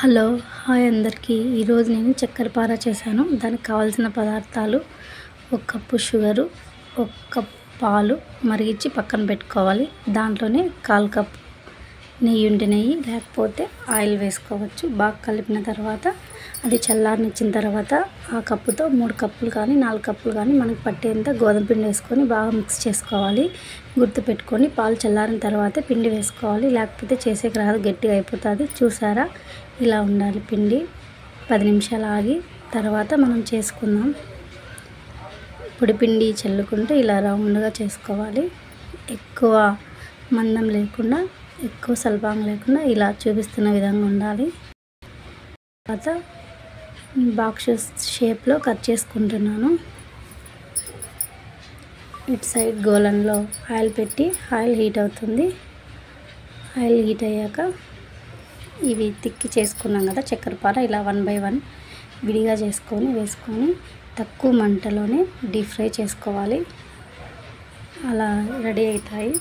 Hello hi అందరికీ ఈరోజు నేను చక్కెర పారా చేశాను. దానికి కావాల్సిన పదార్థాలు ఒక కప్పు షుగరు, ఒక కప్ పాలు మరిగించి పక్కన పెట్టుకోవాలి. దాంట్లోనే 1/4 కప్ నెయ్యి ఉంటే నెయ్యి, లేకపోతే ఆయిల్ వేసుకోవచ్చు. బాగా కలిపిన తర్వాత అది చల్లారనిచ్చిన తర్వాత ఆ కప్పుతో 3 కప్పులు కానీ 4 కప్పులు కానీ మనకు పట్టేంత గోధుమ పిండి వేసుకొని బాగా మిక్స్ చేసుకోవాలి. గుర్తుపెట్టుకొని పాలు చల్లారిన తర్వాతే పిండి వేసుకోవాలి, లేకపోతే చేసేకి రాదు, గట్టిగా అయిపోతుంది. చూసారా, ఇలా ఉండాలి పిండి. 10 నిమిషాలు ఆగి తర్వాత మనం చేసుకుందాం. పొడి పిండి చల్లుకుంటే ఇలా రౌండ్గా చేసుకోవాలి. ఎక్కువ మందం లేకుండా, ఎక్కువ సల్పాంగ్ లేకుండా ఇలా చూపిస్తున్న విధంగా ఉండాలి. తర్వాత బాక్స్ షేప్లో కట్ చేసుకుంటున్నాను. ఇటు సైడ్ గోళంలో ఆయిల్ పెట్టి ఆయిల్ హీట్ అవుతుంది. ఆయిల్ హీట్ అయ్యాక ఇవి తిక్కి చేసుకున్నాం కదా చక్కెర పార, ఇలా 1 by 1 విడిగా వేసుకొని తక్కువ మంటలోనే డీప్ ఫ్రై చేసుకోవాలి. అలా రెడీ అవుతాయి.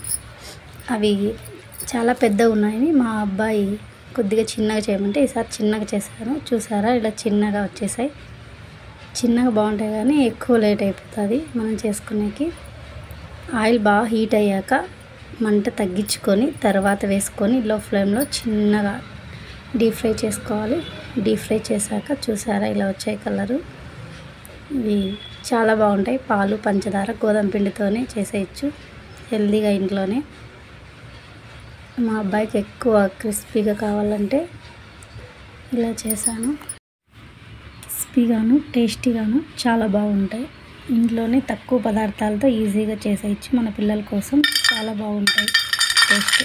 అవి చాలా పెద్దగా ఉన్నాయి. మా అబ్బాయి కొద్దిగా చిన్నగా చేయమంటే ఈసారి చిన్నగా చేశాను. చూసారా, ఇలా చిన్నగా వచ్చేసాయి. చిన్నగా బాగుంటాయి కానీ ఎక్కువ లేట్ అయిపోతుంది మనం చేసుకునేకి. ఆయిల్ బాగా హీట్ అయ్యాక మంట తగ్గించుకొని తర్వాత వేసుకొని లో ఫ్లేమ్లో చిన్నగా డీప్ ఫ్రై చేసుకోవాలి. డీప్ ఫ్రై చేశాక చూసారా, ఇలా వచ్చాయి కలరు. ఇవి చాలా బాగుంటాయి. పాలు, పంచదార, గోధుమ పిండితోనే చేసేయచ్చు హెల్దీగా ఇంట్లోనే. మా అబ్బాయికి ఎక్కువ క్రిస్పీగా కావాలంటే ఇలా చేశాను. క్రిస్పీగాను టేస్టీగాను చాలా బాగుంటాయి. ఇంట్లోనే తక్కువ పదార్థాలతో ఈజీగా చేసేయచ్చు. మన పిల్లల కోసం చాలా బాగుంటాయి టేస్ట్.